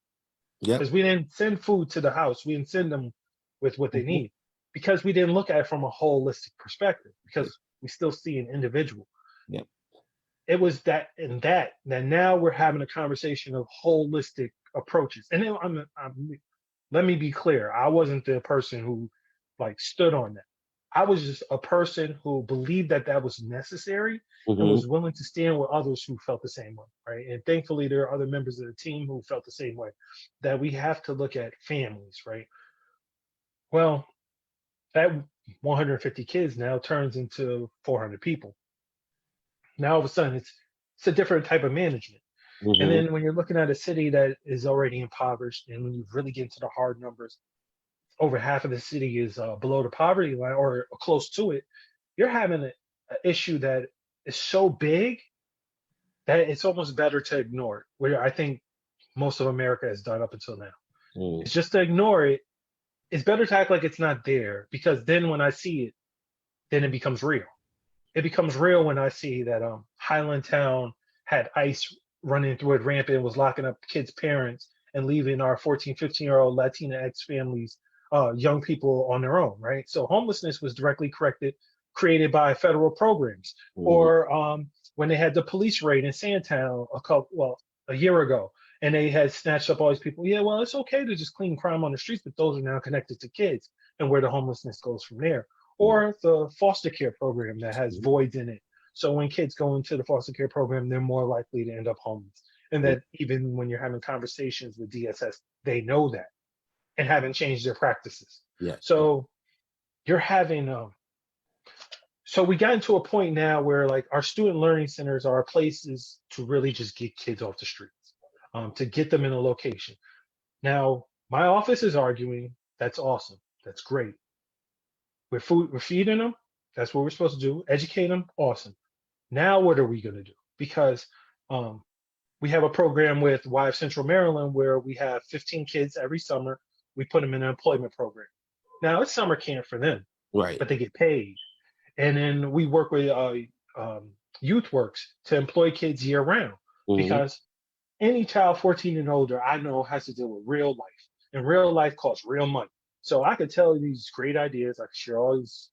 Yeah. Because we didn't send food to the house. We didn't send them with what they need. Because we didn't look at it from a holistic perspective. Because we still see an individual. Yeah. It was that now we're having a conversation of holistic approaches. And then let me be clear. I wasn't the person who like stood on that. I was just a person who believed that that was necessary and was willing to stand with others who felt the same way, right? And thankfully, there are other members of the team who felt the same way, that we have to look at families, right? Well, that 150 kids now turns into 400 people. Now, all of a sudden, it's a different type of management. And then when you're looking at a city that is already impoverished, and when you really get into the hard numbers, over half of the city is below the poverty line or close to it, you're having an issue that is so big that it's almost better to ignore it, where I think most of America has done up until now. It's just to ignore it. It's better to act like it's not there, because then when I see it, then it becomes real. It becomes real when I see that Highlandtown had ICE running through it rampant, was locking up kids' parents and leaving our 14, 15-year-old Latinx families, young people on their own, right? So homelessness was directly created by federal programs. Or when they had the police raid in Sandtown a year ago, and they had snatched up all these people. Yeah, well, it's okay to just clean crime on the streets, but those are now connected to kids, and where the homelessness goes from there. Or the foster care program that has voids in it. So when kids go into the foster care program, they're more likely to end up homeless. And that even when you're having conversations with DSS, they know that and haven't changed their practices. Yeah. So you're having so we got into a point now where like our student learning centers are places to really just get kids off the streets, to get them in a location. Now, my office is arguing that's awesome. That's great. We're feeding them. That's what we're supposed to do. Educate them. Awesome. Now, what are we going to do? Because we have a program with Wives Central Maryland where we have 15 kids every summer. We put them in an employment program. Now, it's summer camp for them, Right. but they get paid. And then we work with Youth Works to employ kids year round, because any child 14 and older I know has to deal with real life, and real life costs real money. So I could tell you these great ideas, I could share all these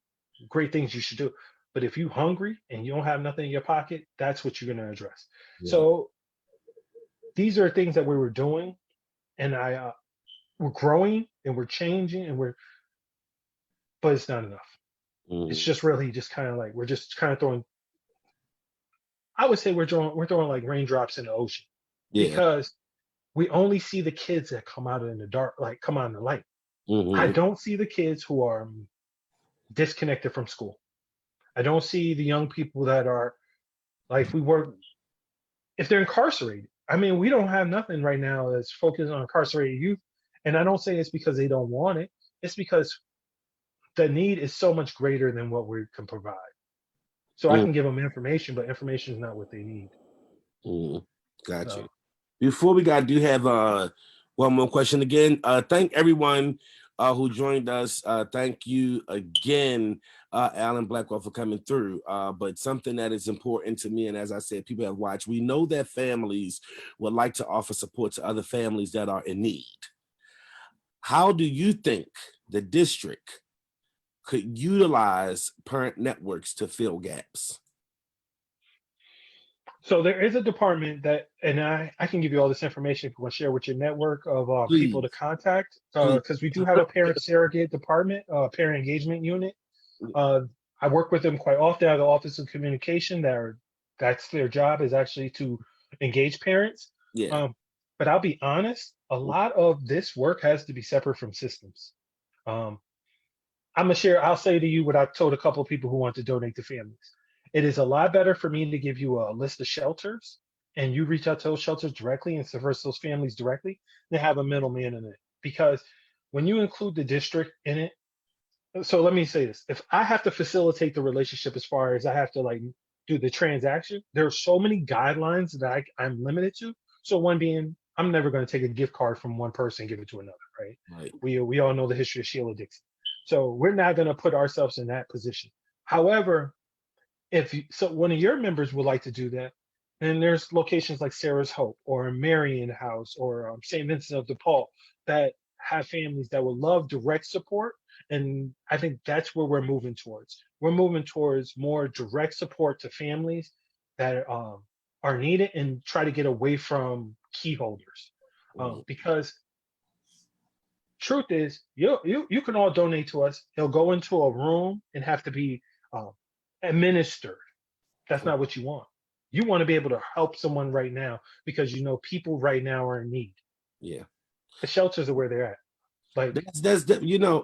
great things you should do. But if you're hungry and you don't have nothing in your pocket, that's what you're going to address. Yeah. So these are things that we were doing, and we're growing and we're changing, but it's not enough. It's just really just kind of like, we're just kind of throwing, I would say we're throwing like raindrops in the ocean, because we only see the kids that come out in the dark, like come out in the light. I don't see the kids who are disconnected from school. I don't see the young people that are like, if they're incarcerated. I mean, we don't have nothing right now that's focused on incarcerated youth. And I don't say it's because they don't want it. It's because the need is so much greater than what we can provide. So I can give them information, but information is not what they need. Gotcha. Before we do have one more question again. Thank everyone who joined us. Thank you again, Alan Blackwell, for coming through. But something that is important to me, and as I said, people have watched, we know that families would like to offer support to other families that are in need. How do you think the district could utilize parent networks to fill gaps? So there is a department that, and I can give you all this information if you want to share with your network of people to contact, because we do have a parent surrogate department, parent engagement unit. I work with them quite often. I have the Office of Communication. That's their job, is actually to engage parents. Yeah. But I'll be honest, a lot of this work has to be separate from systems. I'll say to you what I've told a couple of people who want to donate to families. It is a lot better for me to give you a list of shelters and you reach out to those shelters directly and service those families directly than have a middleman in it. Because when you include the district in it, so let me say this, if I have to facilitate the relationship as far as I have to like do the transaction, there are so many guidelines that I'm limited to. So one being, I'm never going to take a gift card from one person and give it to another, right? We all know the history of Sheila Dixon. So we're not going to put ourselves in that position. However, if one of your members would like to do that, then there's locations like Sarah's Hope or Marion House or St. Vincent of de Paul that have families that would love direct support. And I think that's where we're moving towards. We're moving towards more direct support to families that are needed, and try to get away from key holders. Because truth is, you can all donate to us. He'll go into a room and have to be administered. That's not what you want. You want to be able to help someone right now, because you know people right now are in need. Yeah, the shelters are where they're at. Like that's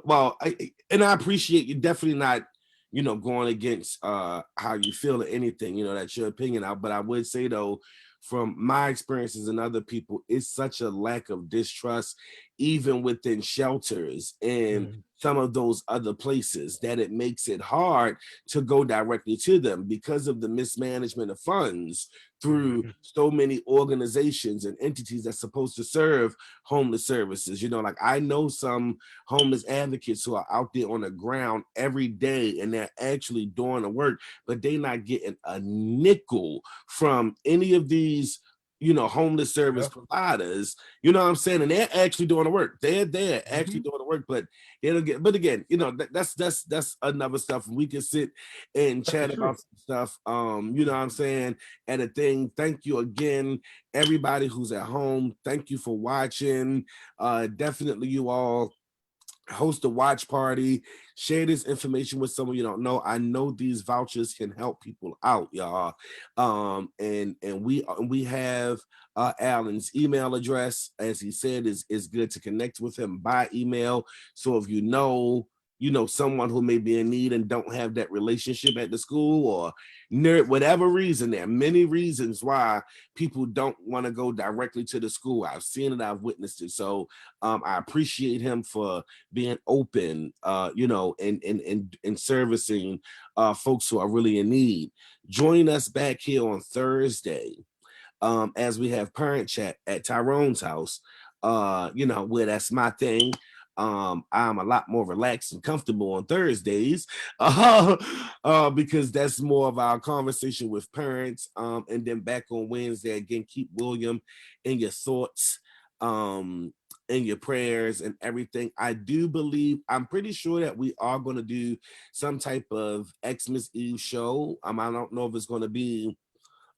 well, I appreciate you definitely not going against how you feel or anything. That's your opinion out. But I would say though, from my experiences and other people, it's such a lack of distrust even within shelters. And some of those other places, that it makes it hard to go directly to them because of the mismanagement of funds through so many organizations and entities that's supposed to serve homeless services. You know, like I know some homeless advocates who are out there on the ground every day and they're actually doing the work, but they're not getting a nickel from any of these, you know, homeless service providers, you know what I'm saying? And they're actually doing the work. They're actually doing the work, but it'll get, but again, you know, that's another stuff. We can sit and chat about some stuff. You know what I'm saying? And a thing, thank you again, everybody who's at home. Thank you for watching. Definitely you all host a watch party, share this information with someone you don't know. I know these vouchers can help people out, y'all. And we have Alan's email address, as he said, is good to connect with him by email. So if you know someone who may be in need and don't have that relationship at the school, or whatever reason, there are many reasons why people don't want to go directly to the school. I've seen it, I've witnessed it. So I appreciate him for being open, you know, and servicing folks who are really in need. Join us back here on Thursday as we have parent chat at Tyrone's house, you know, where that's my thing. I'm a lot more relaxed and comfortable on Thursdays because that's more of our conversation with parents. And then back on Wednesday, again, keep William in your thoughts, in your prayers and everything. I do believe, I'm pretty sure that we are going to do some type of Xmas Eve show. I don't know if it's going to be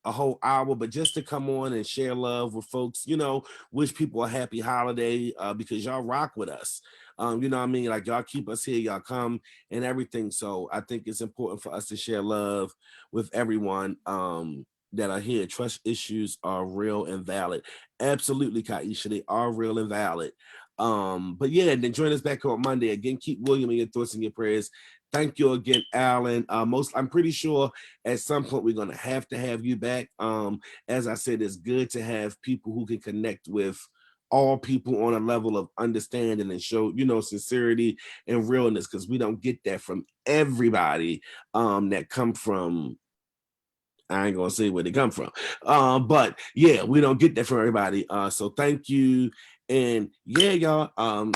a whole hour, but just to come on and share love with folks, you know, wish people a happy holiday, because y'all rock with us. You know what I mean? Like y'all keep us here, y'all come and everything. So I think it's important for us to share love with everyone that are here. Trust issues are real and valid. Absolutely, Kaisha, they are real and valid. But yeah, and then join us back on Monday. Again, keep William in your thoughts and your prayers. Thank you again, Alan. I'm pretty sure at some point we're gonna have to have you back. As I said, it's good to have people who can connect with all people on a level of understanding and show, you know, sincerity and realness, because we don't get that from everybody that come from, I ain't gonna say where they come from. But yeah, we don't get that from everybody. So thank you. And yeah, y'all,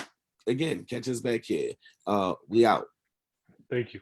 again, catch us back here. We out. Thank you.